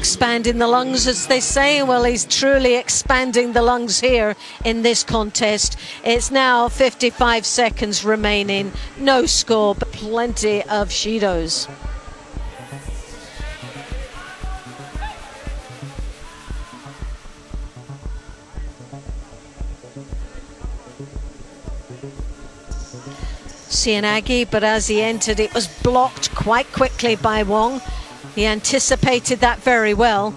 expanding the lungs, as they say. Well, he's truly expanding the lungs here in this contest. It's now 55 seconds remaining. No score, but plenty of shidos. Sianagi, but as he entered, it was blocked quite quickly by Wong. He anticipated that very well.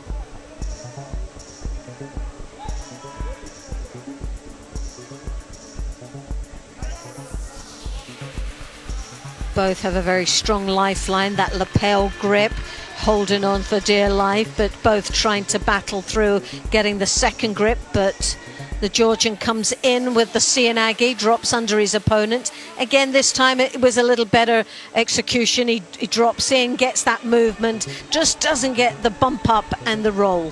Both have a very strong lifeline, that lapel grip, holding on for dear life, but both trying to battle through getting the second grip. But the Georgian comes in with the Sianagi, drops under his opponent. Again, this time it was a little better execution. He drops in, gets that movement, just doesn't get the bump up and the roll.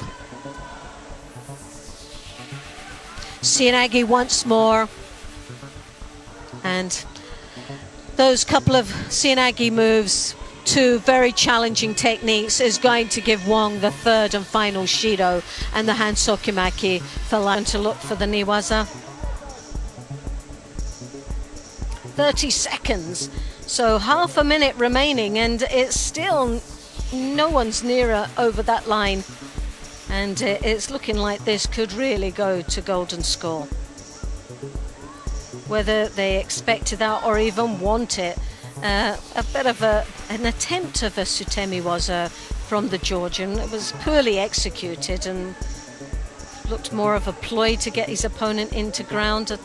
Sianagi once more. And those couple of Sianagi moves, two very challenging techniques, is going to give Wong the third and final shido, and the Hansokimaki fell out to look for the Niwaza. 30 seconds, so half a minute remaining, and it's still no one's nearer over that line, and it's looking like this could really go to golden score. Whether they expected that or even want it. A bit of an attempt of a Sutemiwaza from the Georgian. It was poorly executed and looked more of a ploy to get his opponent into ground.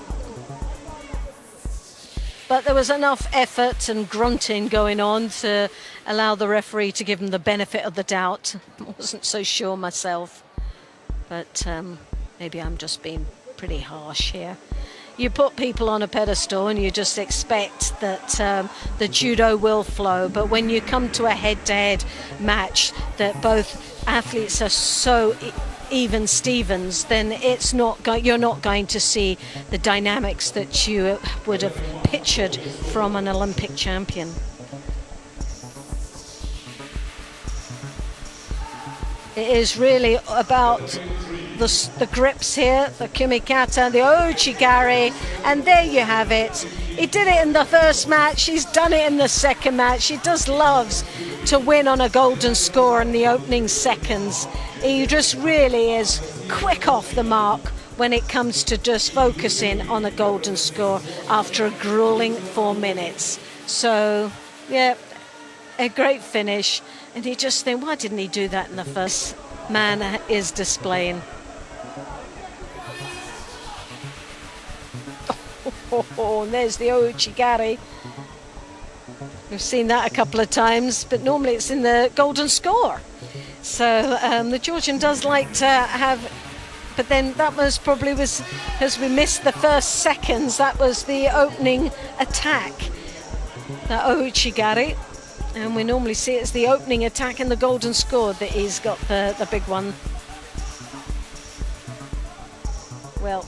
But there was enough effort and grunting going on to allow the referee to give him the benefit of the doubt. I wasn't so sure myself, but maybe I'm just being pretty harsh here. You put people on a pedestal and you just expect that the judo will flow, but when you come to a head-to-head match that both athletes are so even Stevens, then it's not you're not going to see the dynamics that you would have pictured from an Olympic champion. It is really about the grips here, the kumikata, the ochigari, and there you have it. He did it in the first match, he's done it in the second match. He just loves to win on a golden score in the opening seconds. He just really is quick off the mark when it comes to just focusing on a golden score after a grueling 4 minutes. So, yeah, a great finish. And you just think, why didn't he do that in the first? Man is displaying. Oh, and there's the Ochigari. We've seen that a couple of times, but normally it's in the golden score. So the Georgian does like to have, but then that was probably as we missed the first seconds, that was the opening attack, the Ochigari. And we normally see it as the opening attack in the golden score that he's got the big one. Well,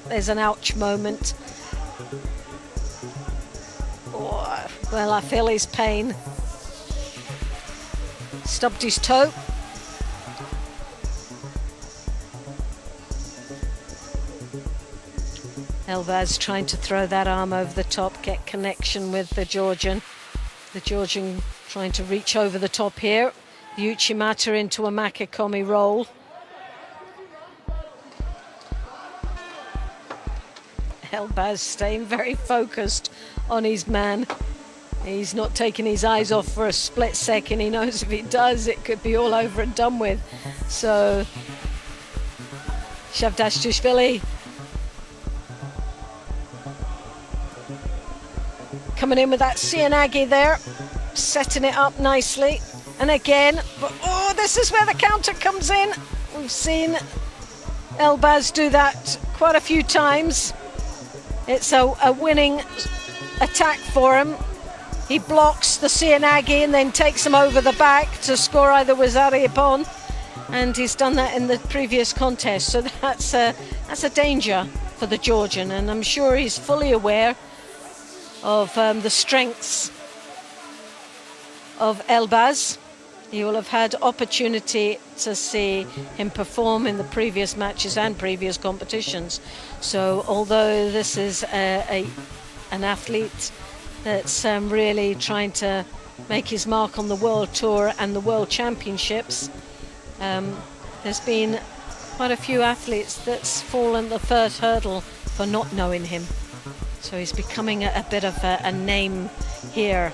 there's an ouch moment. Oh, well, I feel his pain. Stubbed his toe. Elbaz trying to throw that arm over the top, get connection with the Georgian. The Georgian trying to reach over the top here. The Uchimata into a Makikomi roll. Elbaz staying very focused on his man. He's not taking his eyes off for a split second. He knows if he does, it could be all over and done with. So, Shavdatuashvili coming in with that Sianagi there, setting it up nicely. And again, oh, this is where the counter comes in. We've seen Elbaz do that quite a few times. It's a winning attack for him. He blocks the Sianagi and then takes him over the back to score either Wazari upon. And he's done that in the previous contest. So that's a danger for the Georgian. And I'm sure he's fully aware of the strengths of Elbaz. You will have had opportunity to see him perform in the previous matches and previous competitions. So although this is an athlete that's really trying to make his mark on the World Tour and the World Championships, there's been quite a few athletes that's fallen the third hurdle for not knowing him. So he's becoming a bit of a name here.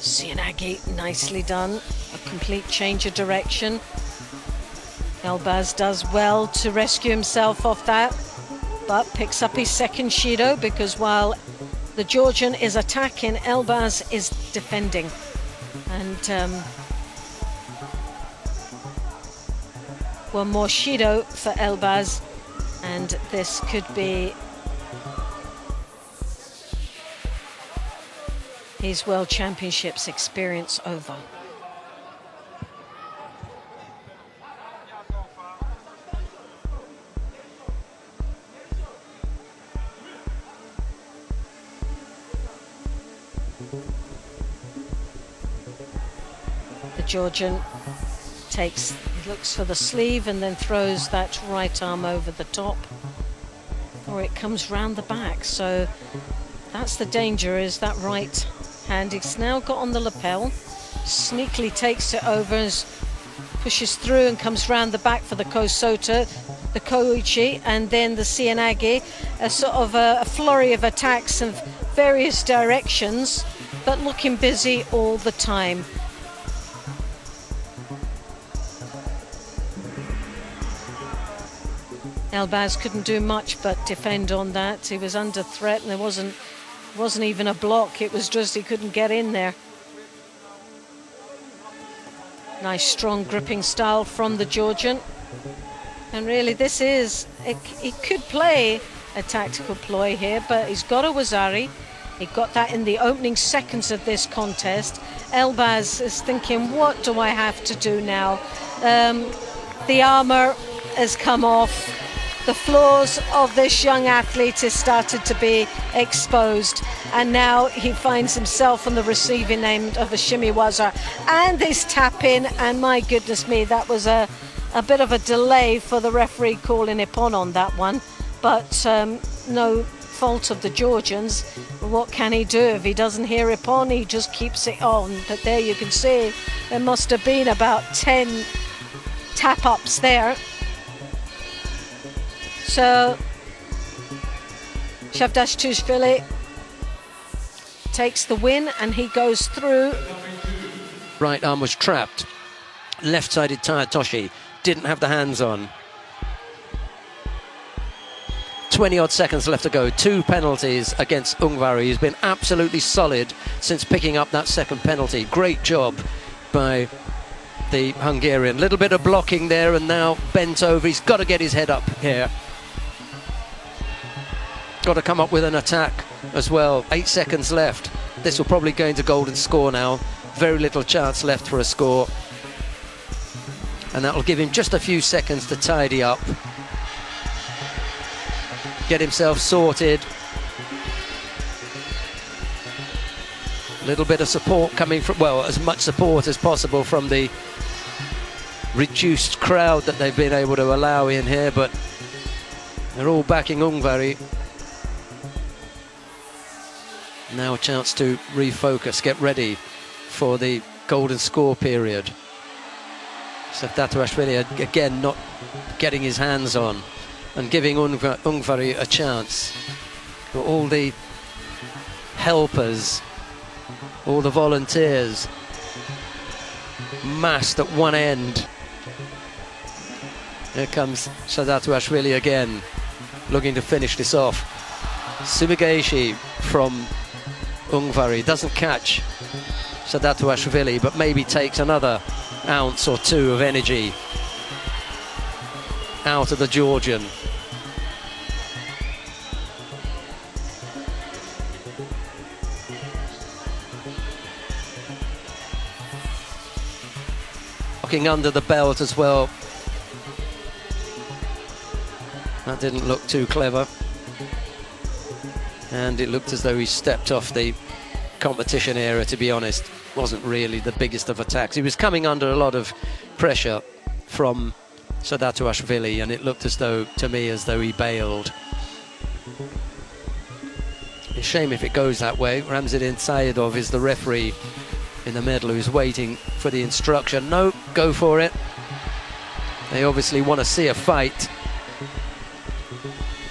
Sianagi, nicely done. A complete change of direction. Elbaz does well to rescue himself off that, but picks up his second Shido, because while the Georgian is attacking, Elbaz is defending. And one more Shido for Elbaz, and this could be his World Championships experience over. The Georgian looks for the sleeve and then throws that right arm over the top, or it comes round the back. So that's the danger, is that right hand. He's now got on the lapel, sneakily takes it over, pushes through and comes round the back for the Kosoto, the Koichi, and then the Sianagi. A sort of a flurry of attacks in various directions, but looking busy all the time. Elbaz couldn't do much but defend on that. He was under threat, and there wasn't even a block. It was just he couldn't get in there. Nice strong gripping style from the Georgian. And really this is, he could play a tactical ploy here, but he's got a Wazari. He got that in the opening seconds of this contest. Elbaz is thinking, what do I have to do now? The armour has come off. The flaws of this young athlete has started to be exposed, and now he finds himself on the receiving end of a shimiwaza and this tap in, and my goodness me, that was a bit of a delay for the referee calling Ippon on that one, but no fault of the Georgians. What can he do if he doesn't hear Ippon? He just keeps it on. But there you can see there must have been about 10 tap ups there. So Shavdatuashvili takes the win, and he goes through. Right arm was trapped. Left-sided Toshi didn't have the hands on. 20-odd seconds left to go. 2 penalties against Hungary. He's been absolutely solid since picking up that second penalty. Great job by the Hungarian. Little bit of blocking there, and now bent over. He's got to get his head up here. Got to come up with an attack as well. 8 seconds left. This will probably go into golden score now. Very little chance left for a score. And that will give him just a few seconds to tidy up, get himself sorted. A little bit of support coming from, well, as much support as possible from the reduced crowd that they've been able to allow in here, but they're all backing Hungary. Now a chance to refocus, get ready for the golden score period. Shavdatuashvili again not getting his hands on and giving Hungary a chance. But all the helpers, all the volunteers massed at one end. Here comes Shavdatuashvili again, looking to finish this off. Sumigeishi from Hungary doesn't catch Shavdatuashvili, but maybe takes another ounce or 2 of energy out of the Georgian. Looking under the belt as well. That didn't look too clever. And it looked as though he stepped off the competition era, to be honest. Wasn't really the biggest of attacks. He was coming under a lot of pressure from Shavdatuashvili, and it looked as though, to me, as though he bailed. It's a shame if it goes that way. Ramzadin Sayedov is the referee in the middle who's waiting for the instruction. No, go for it. They obviously want to see a fight.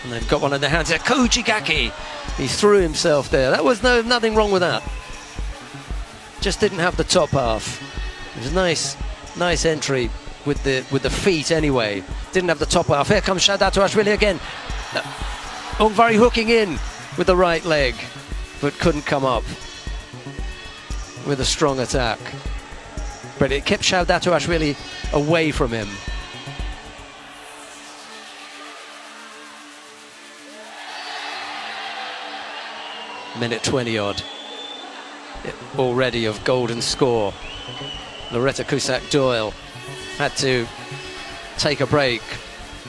And they've got one in their hands there. Kojigaki! He threw himself there. That was nothing wrong with that. Just didn't have the top half. It was a nice entry with the feet anyway. Didn't have the top half. Here comes Shavdatuashvili again. Ungvari hooking in with the right leg, but couldn't come up with a strong attack. But it kept Shavdatuashvili away from him. Minute 20 odd already of golden score. Loretta Cusack-Doyle had to take a break,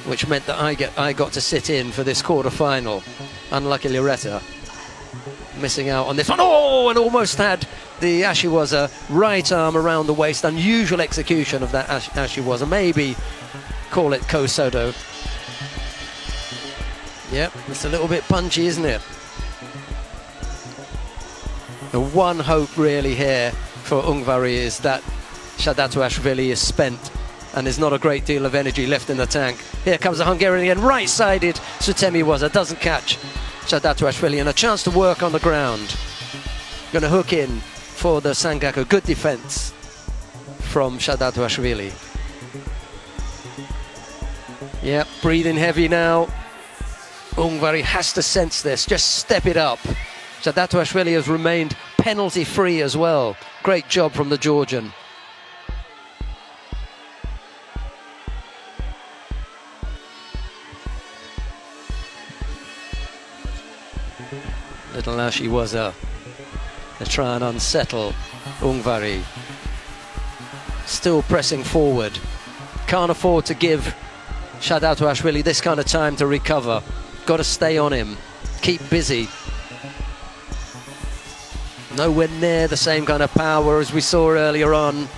which meant that I got to sit in for this quarter-final. Unlucky Loretta missing out on this one. Oh, and almost had the Ashiwaza right arm around the waist. Unusual execution of that Ashiwaza. Maybe call it Kosodo. Yep, it's a little bit punchy, isn't it? The one hope really here for Ungvari is that Shavdatuashvili is spent and there's not a great deal of energy left in the tank. Here comes the Hungarian again, right-sided Sutemiwaza, doesn't catch Shavdatuashvili, and a chance to work on the ground. Going to hook in for the Sangaku. Good defense from Shavdatuashvili. Yep, breathing heavy now. Ungvari has to sense this, just step it up. Shavdatuashvili has remained penalty-free as well. Great job from the Georgian. Little Ashiwaza to try and unsettle Ungvari. Still pressing forward. Can't afford to give Shavdatuashvili this kind of time to recover. Got to stay on him. Keep busy. Nowhere near the same kind of power as we saw earlier on.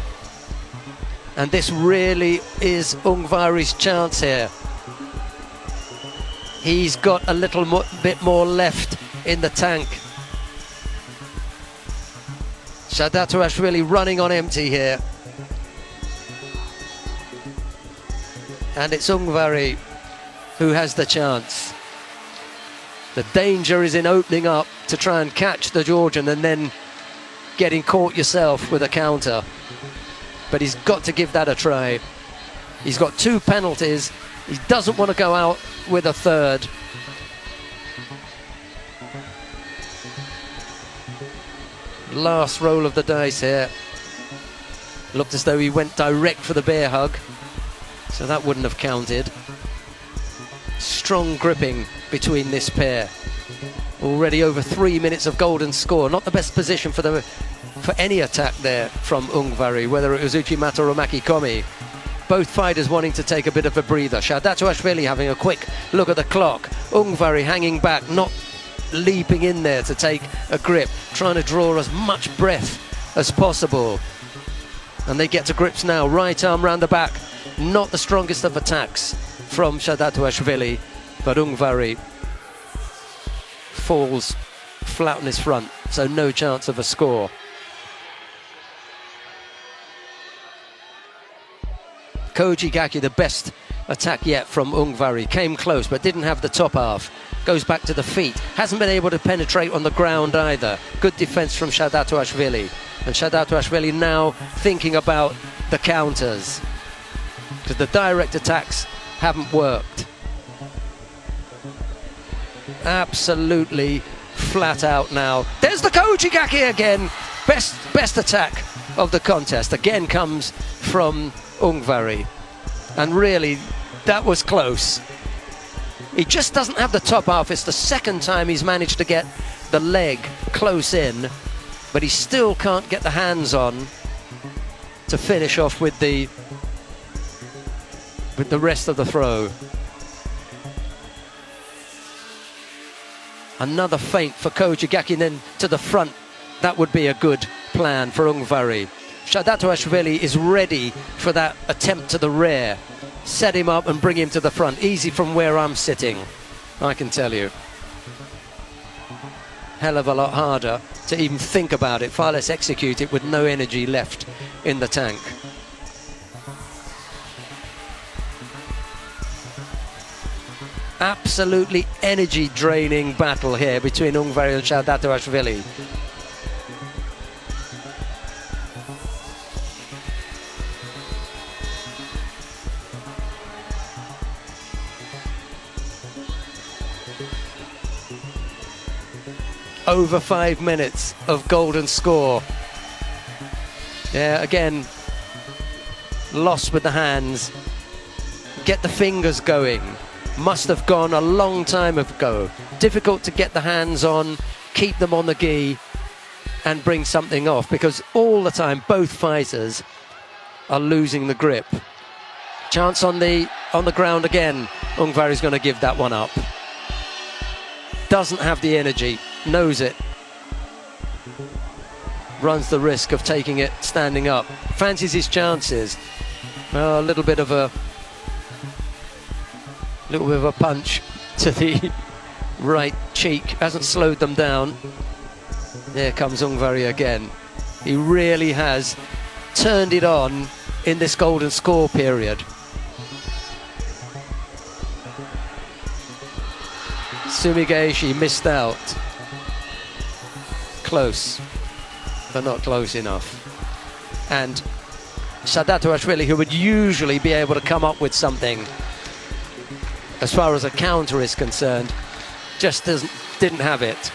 And this really is Ungvari's chance here. He's got a little bit more left in the tank. Shavdatuashvili running on empty here. And it's Ungvari who has the chance. The danger is in opening up to try and catch the Georgian and then getting caught yourself with a counter. But he's got to give that a try. He's got 2 penalties. He doesn't want to go out with a third. Last roll of the dice here. Looked as though he went direct for the bear hug, so that wouldn't have counted. Strong gripping between this pair. Already over 3 minutes of golden score. Not the best position for any attack there from Ungvari, whether it was Uchimata or Makikomi. Both fighters wanting to take a bit of a breather. Shavdatuashvili having a quick look at the clock. Ungvari hanging back, not leaping in there to take a grip, trying to draw as much breath as possible. And they get to grips now. Right arm round the back. Not the strongest of attacks from Shavdatuashvili, but Ungvari falls flat on his front, so no chance of a score. Kojigaki, the best attack yet from Ungvari. Came close, but didn't have the top half. Goes back to the feet. Hasn't been able to penetrate on the ground either. Good defense from Shavdatuashvili. And Shavdatuashvili now thinking about the counters, because the direct attacks haven't worked. Absolutely flat out now. There's the Kojigaki again. Best attack of the contest. Again comes from Ungvari. And really, that was close. He just doesn't have the top half. It's the second time he's managed to get the leg close in, but he still can't get the hands on to finish off with the rest of the throw. Another feint for Kojigaki, and then to the front that would be a good plan for Hungary. Shavdatuashvili is ready for that attempt to the rear. Set him up and bring him to the front. Easy from where I'm sitting, I can tell you. Hell of a lot harder to even think about it, far less execute it with no energy left in the tank. Absolutely energy draining battle here between Hungary and Shavdatuashvili. Over 5 minutes of golden score. Yeah, again, lost with the hands. Get the fingers going. Must have gone a long time ago. Difficult to get the hands on, keep them on the gi, and bring something off, because all the time both fighters are losing the grip. Chance on the ground again. Hungvary's going to give that one up. Doesn't have the energy. Knows it, runs the risk of taking it standing up, fancies his chances. Well, a little bit of a punch to the right cheek hasn't slowed them down. There comes Hungary again. He really has turned it on in this golden score period. Sumigaeshi missed out. Close, but not close enough. And Shavdatuashvili, who would usually be able to come up with something as far as a counter is concerned, just didn't have it.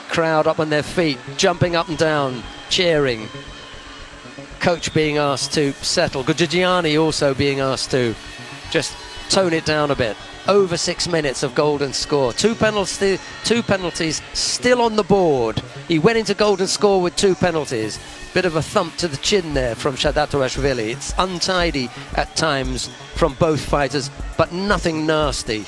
Crowd up on their feet, jumping up and down, cheering. Coach being asked to settle. Georgian also being asked to just tone it down a bit. Over 6 minutes of golden score. Two penalties still on the board. He went into golden score with 2 penalties. Bit of a thump to the chin there from Shavdatuashvili. It's untidy at times from both fighters, but nothing nasty.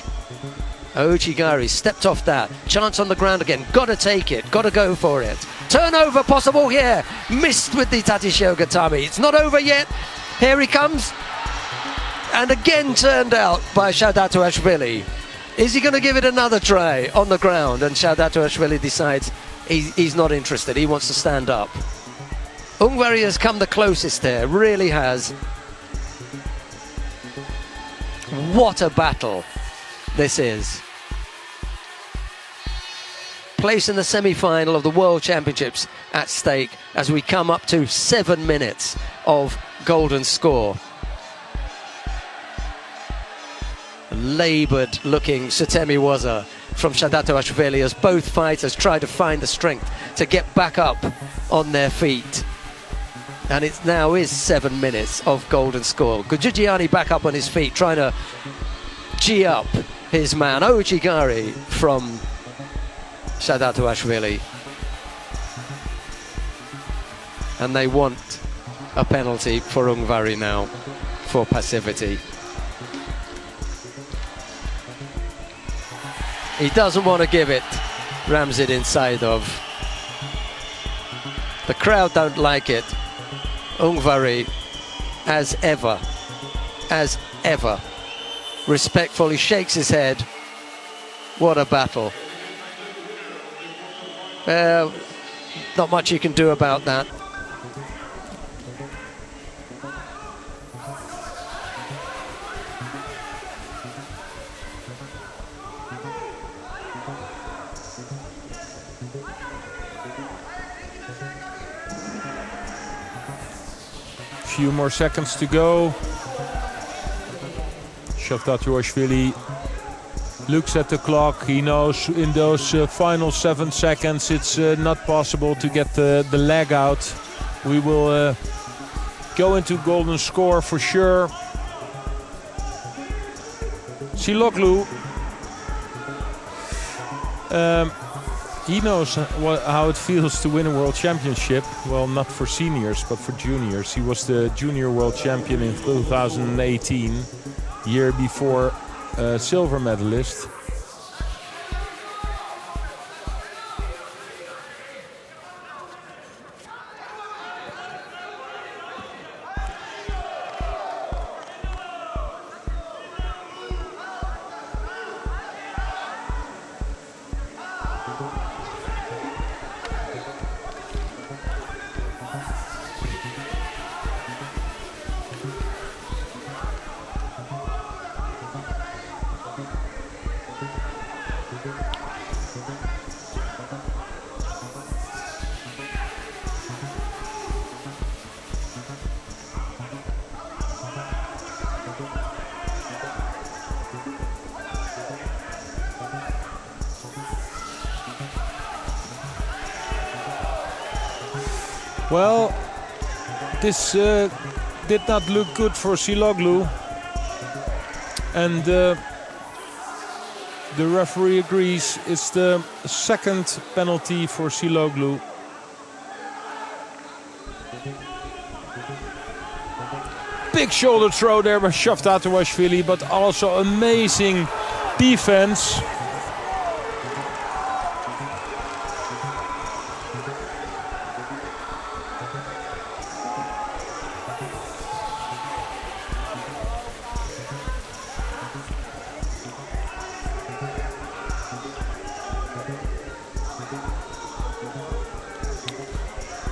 Ochigari stepped off that. Chance on the ground again. Got to take it. Got to go for it. Turnover possible here. Missed with the Tatisho Gatami. It's not over yet. Here he comes. And again turned out by Shavdatuashvili. Is he going to give it another try on the ground? And Shavdatuashvili decides he's not interested. He wants to stand up. Hungary has come the closest there, really has. What a battle this is. Place in the semi-final of the World Championships at stake as we come up to 7 minutes of golden score. Laboured looking Sutemi Waza from Shavdatuashvili as both fighters try to find the strength to get back up on their feet. And it now is 7 minutes of golden score. Georgian back up on his feet, trying to G up his man. Ochigari from Shavdatuashvili. And they want a penalty for Hungary now for passivity. He doesn't want to give it. Rams it inside of. The crowd don't like it. Hungary, as ever, respectfully shakes his head. What a battle. Not much you can do about that. Few more seconds to go. Shavdatuashvili looks at the clock. He knows in those final 7 seconds it's not possible to get the leg out. We will go into golden score for sure. Siloglu, he knows how it feels to win a world championship. Well, not for seniors, but for juniors. He was the junior world champion in 2018, year before silver medalist. Well, this did not look good for Siloglu, and the referee agrees. It's the second penalty for Siloglu. Big shoulder throw there by Shavdatuashvili, but also amazing defense.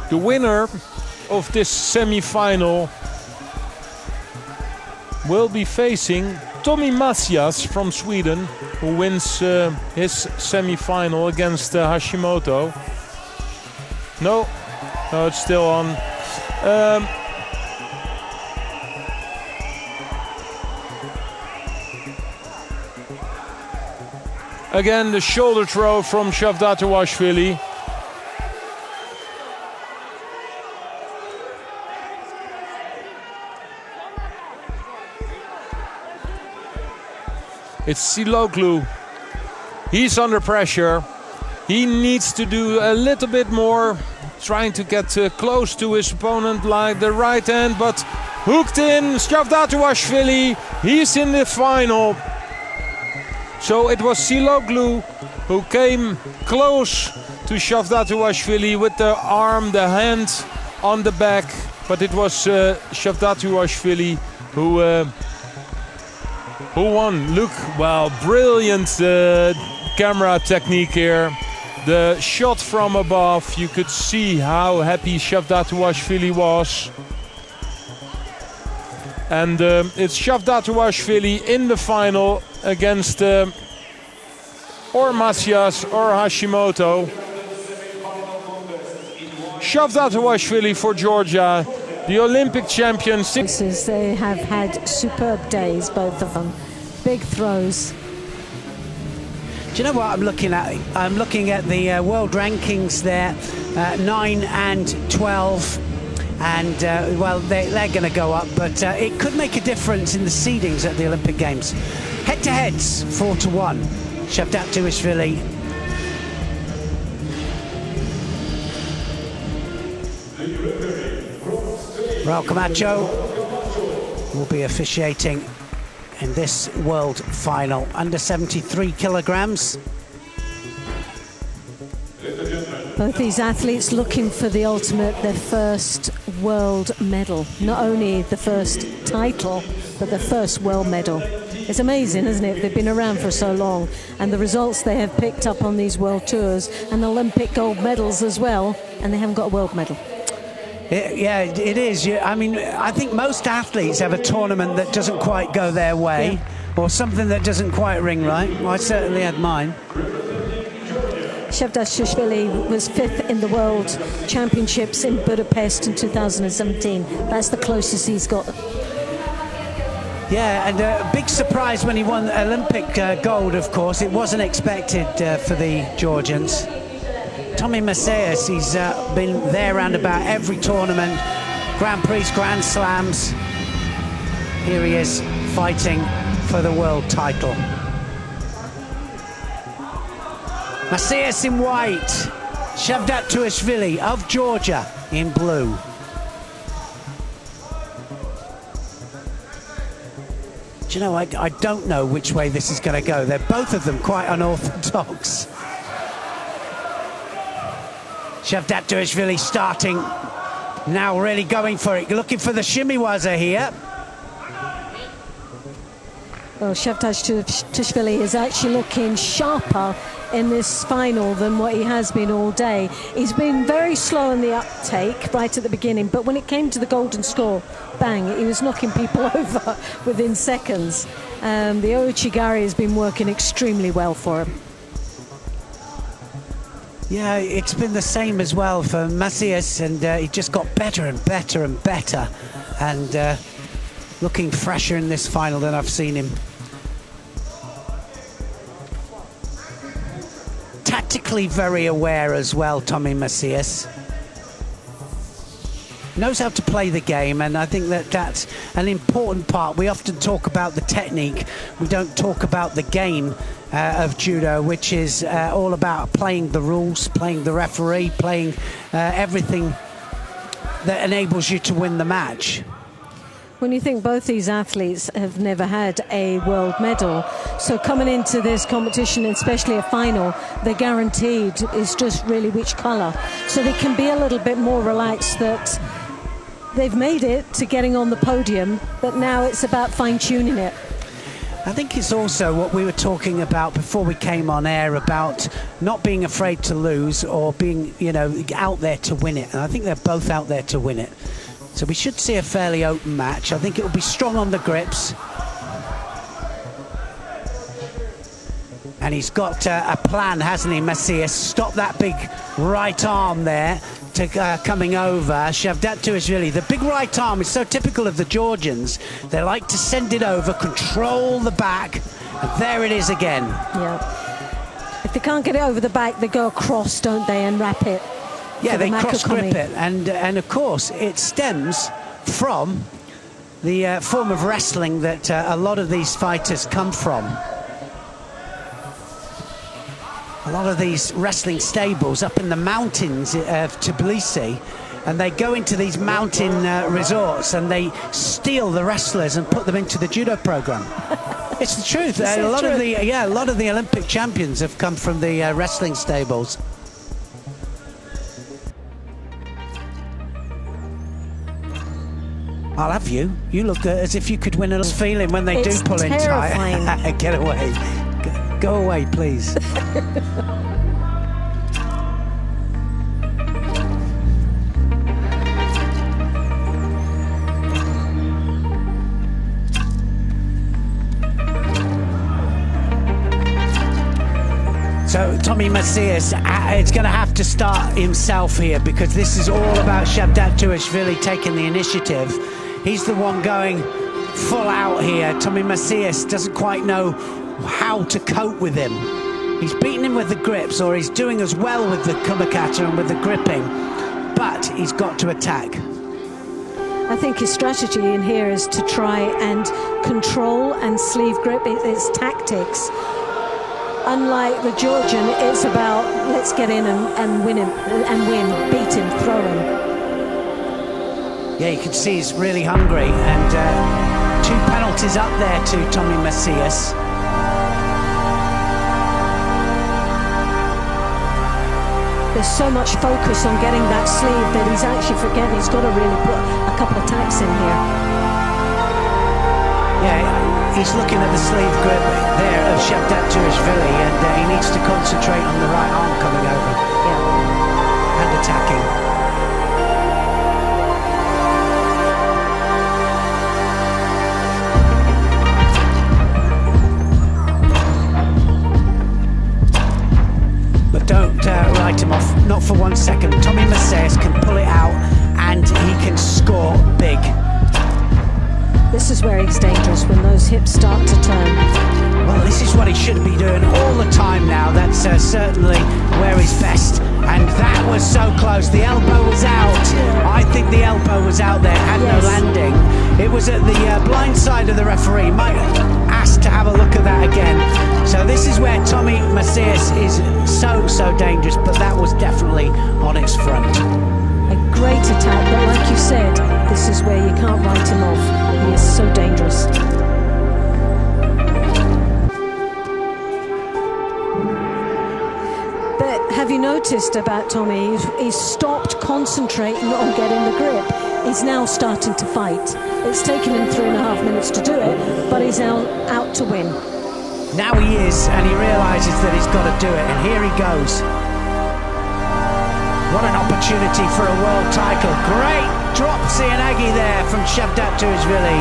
The winner of this semi-final will be facing Tommy Masias from Sweden, who wins his semi-final against Hashimoto. No, it's still on. Again, the shoulder throw from Shavdatuashvili. It's Siloglu. He's under pressure. He needs to do a little bit more, trying to get close to his opponent, like the right hand, but hooked in. Shavdatuashvili, he's in the final. So it was Siloglu who came close to Shavdatuashvili with the arm, the hand on the back, but it was Shavdatuashvili who won. Look, wow, brilliant camera technique here. The shot from above, you could see how happy Shavdatuashvili was. And it's Shavdatuashvili in the final against or Masias or Hashimoto. Shavdatuashvili for Georgia, the Olympic champions. They have had superb days, both of them. Big throws. Do you know what I'm looking at? I'm looking at the world rankings there, 9 and 12. And, well, they're going to go up, but it could make a difference in the seedings at the Olympic Games. Head-to-heads, 4-1. Shavdatuashvili. Raul Camacho will be officiating in this world final, under 73 kilograms. Both these athletes looking for the ultimate, their first world medal. Not only the first title, but the first world medal. It's amazing, isn't it? They've been around for so long, and the results they have picked up on these world tours, and Olympic gold medals as well, and they haven't got a world medal. Yeah, it is. I mean, I think most athletes have a tournament that doesn't quite go their way, or something that doesn't quite ring right. Well, I certainly had mine. Shavdatuashvili was 5th in the World Championships in Budapest in 2017. That's the closest he's got. Yeah, and a big surprise when he won Olympic gold, of course. It wasn't expected for the Georgians. Tommy Masias, he's been there around about every tournament, Grand Prix, Grand Slams. Here he is fighting for the world title. Masias in white, Shavdatuashvili of Georgia in blue. Do you know, I don't know which way this is going to go. They're both of them quite unorthodox. Shavdatuashvili starting now, really going for it, looking for the shimiwaza here. Well, Shavdatuashvili is actually looking sharper in this final than what he has been all day. He's been very slow in the uptake right at the beginning, but when it came to the golden score, bang, he was knocking people over within seconds. The Ouchigari has been working extremely well for him. Yeah, it's been the same as well for Masias, and he just got better and better and better, and looking fresher in this final than I've seen him. Tactically very aware as well, Tommy Masias. knows how to play the game, and I think that that's an important part. We often talk about the technique, we don't talk about the game of judo, which is all about playing the rules, playing the referee, playing everything that enables you to win the match. When you think both these athletes have never had a world medal, so coming into this competition, especially a final, they're guaranteed is just really which colour. So they can be a little bit more relaxed that they've made it to getting on the podium, but now it's about fine-tuning it. I think it's also what we were talking about before we came on air about not being afraid to lose or being, you know, out there to win it. And I think they're both out there to win it. So we should see a fairly open match. I think it will be strong on the grips. And he's got a plan, hasn't he, Macias? Stop that big right arm there to coming over. Shavdatuashvili, the big right arm is so typical of the Georgians. They like to send it over, control the back, and there it is again. Yeah. If they can't get it over the back, they go across, don't they, and wrap it. Yeah, they cross-grip it, and of course it stems from the form of wrestling that a lot of these fighters come from. A lot of these wrestling stables up in the mountains of Tbilisi, and they go into these mountain resorts and they steal the wrestlers and put them into the judo program. It's the truth. A lot of the Olympic champions have come from the wrestling stables. I'll have you. You look as if you could win a feeling when they do pull in tight. Get away. Go away, please. So Tommy Macias is going to have to start himself here, because this is all about Shavdatuashvili taking the initiative. He's the one going full out here. Tommy Macias doesn't quite know how to cope with him. He's beating him with the grips, or he's doing as well with the kumikata and with the gripping, but he's got to attack. I think his strategy in here is to try and control and sleeve grip. It's tactics. Unlike the Georgian, it's about let's get in and win him, and win, beat him, throw him. Yeah, you can see he's really hungry, and 2 penalties up there to Tommy Macias. There's so much focus on getting that sleeve that he's actually forgetting he's got to really put a couple of taps in here. Yeah, he's looking at the sleeve grip there of Shavdatuashvili, and he needs to concentrate on the right arm coming over. Yeah. And attacking. Don't write him off, not for 1 second. Tommy Macias can pull it out and he can score big. This is where he's dangerous, when those hips start to turn. Well, this is what he should be doing all the time now. That's certainly where he's best. And that was so close. The elbow was out. I think the elbow was out there, had no landing. It was at the blind side of the referee. Might ask to have a look at that again. So this is where Tommy Macias is so dangerous, but that was definitely on its front. A great attack, but like you said, this is where you can't write him off. He is so dangerous. But have you noticed about Tommy? He's stopped concentrating on getting the grip. He's now starting to fight. It's taken him 3.5 minutes to do it, but he's now out to win. Now he is, and he realises that he's got to do it, and here he goes. What an opportunity for a world title. Great drop Sianagi there from Shavdatuashvili.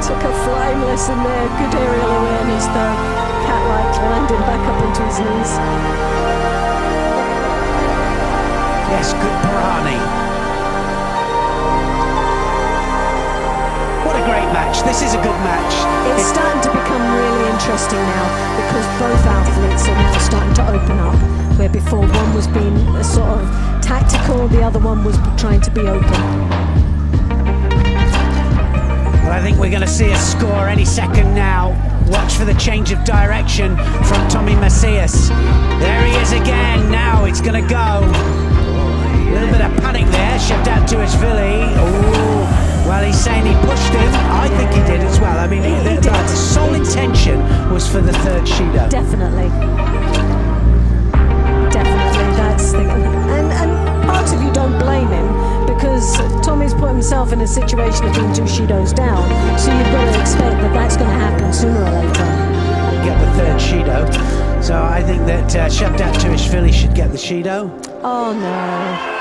Took a flying lesson there. Good aerial awareness though. Cat-like landing back up into his knees. Yes, good Pirani. What a great match. match. This is a good match. It's starting to become really interesting now because both athletes are now starting to open up, where before one was being sort of tactical, the other one was trying to be open. Well, I think we're going to see a score any second now. Watch for the change of direction from Tommy Macias. There he is again. Now it's going to go. A little bit of panic there. Shavdatuashvili. Oh, well, he's saying he pushed him. I think he did as well. I mean, the sole intention was for the third Judo. Definitely. Definitely. That's the... And part of you don't blame him, because Tommy's put himself in a situation of being 2 Judos down, so you've got to expect that that's going to happen sooner or later. Get the third Judo. So I think that Shavdatuashvili should get the Judo. Oh no.